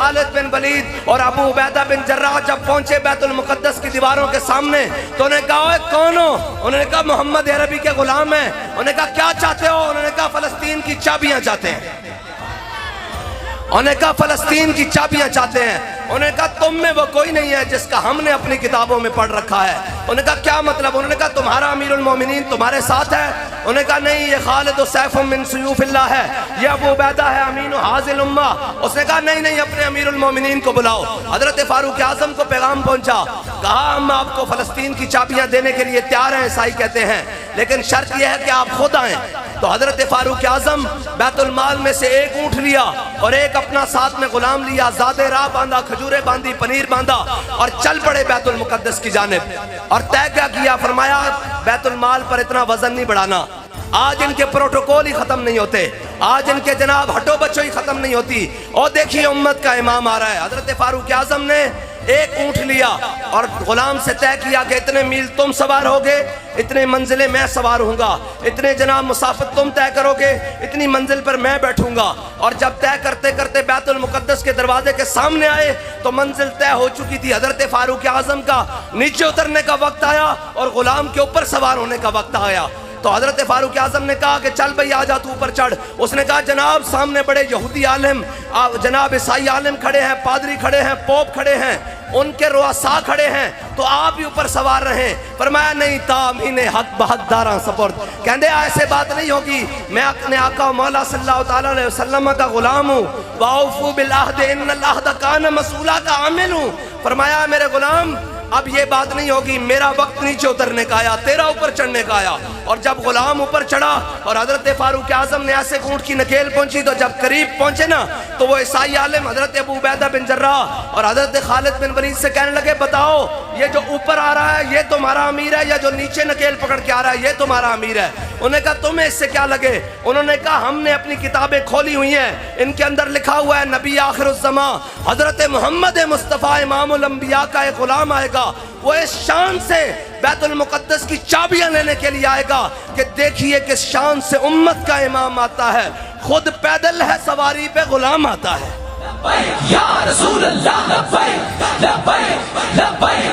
خالد بن ولید اور ابو عبیدہ بن جراح جب پہنچے بیت المقدس کی دیواروں کے سامنے تو انہوں نے کہا اوے کون ہو؟ انہوں نے کہا محمد عربی کے غلام ہیں۔ انہوں نے کہا کیا چاہتے ہو؟ انہوں نے کہا فلسطین کی چابیاں چاہتے ہیں۔ انہوں نے کہا فلسطین کی چابیاں چاہتے ہیں۔ انہوں نے کہا تم میں وہ کوئی نہیں ہے جس کا ہم نے اپنی کتابوں میں پڑھ رکھا ہے۔ انہوں نے کہا کیا مطلب؟ انہوں نے کہا تمہارا امیر المومنین تمہارے ساتھ ہے؟ انہوں نے کہا نہیں، یہ خالد و سیف من سیوف اللہ ہے، یہ ابو عبیدہ ہے امین و حاضل امہ۔ اس نے کہا نہیں اپنے امیر المومنین کو بلاؤ۔ حضرت فاروق اعظم کو پیغام پہنچا، کہا ہم آپ کو فلسطین کی چابیاں دینے کے لیے تیار ہیں، عیسائی کہتے ہیں، لیکن شرط یہ ہے کہ آپ خود آئیں۔ تو حضرت فاروق اعظم بیت المال میں سے ایک اونٹ لیا اور ایک اپنا ساتھ میں غلام لیا، زادے راہ باندھا، کھجوریں باندھی، پنیر باندھا اور چل پڑے بیت المقدس کی جانب۔ اور طے کیا فرمایا بیت المال پر اتنا وزن نہیں بڑھانا، آج ان کے پروٹوکول ہی ختم نہیں ہوتے، آج ان کے جناب ہٹو بچو ہی ختم نہیں ہوتی۔ اور دیکھیے امت کا امام آ رہا ہے۔ حضرت فاروق اعظم نے ایک اونٹ لیا اور غلام سے طے کیا کہ اتنے میل تم سوار ہوگے، اتنے منزلیں میں سوار ہوں گا، اتنے جناب مسافت تم طے کرو گے، اتنی منزل پر میں بیٹھوں گا۔ اور جب طے کرتے کرتے بیت المقدس کے دروازے کے سامنے آئے تو منزل طے ہو چکی تھی۔ حضرت فاروق اعظم کا نیچے اترنے کا وقت آیا اور غلام کے اوپر سوار ہونے کا وقت آیا۔ تو حضرت فاروق اعظم نے کہا کہ چل بھئی آجا تو اوپر چڑھ۔ اس نے کہا جناب سامنے بڑے یہودی عالم، جناب عیسائی عالم کھڑے ہیں، پادری کھڑے ہیں، پوپ کھڑے ہیں، ان کے رؤساء کھڑے ہیں، تو آپ ہی اوپر سوار رہیں۔ فرمایا نہیں، تامین حق بحق داراں سپرد، کہندے ایسے بات نہیں ہوگی، میں اپنے آقا مولا صلی اللہ علیہ وسلم کا غلام ہوں، وَأَوْفُوا بِالْعَهْدِ إِنَّ الْعَهْدَ كَانَ مَسْئُولًا کا عامل ہوں۔ فرمایا میرے غلام اب یہ بات نہیں ہوگی، میرا وقت نیچے اترنے کا آیا، تیرا اوپر چڑھنے کا آیا۔ اور جب غلام اوپر چڑھا اور حضرت فاروق اعظم نے ایسے اونٹ کی نکیل پہنچی تو جب قریب پہنچے نا تو وہ عیسائی عالم حضرت ابو عبیدہ بن جراح اور حضرت خالد بن ولید سے کہنے لگے بتاؤ یہ جو اوپر آ رہا ہے یہ تمہارا امیر ہے یا جو نیچے نکیل پکڑ کے آ رہا ہے یہ تمہارا امیر ہے؟ انہوں نے کہا تمہیں اس سے کیا لگے؟ انہوں نے کہا ہم نے اپنی کتابیں کھولی ہوئی ہیں، ان کے اندر لکھا ہوا ہے نبی آخر الزمان حضرت محمد مصطفیٰ امام الانبیاء کا ایک غلام آئے گا، وہ اس شان سے بیت المقدس کی چابیاں لینے کے لیے آئے گا کہ دیکھیے کس شان سے امت کا امام آتا ہے، خود پیدل ہے، سواری پہ غلام آتا ہے۔ لبیک یا رسول اللہ، لبیک لبیک لبیک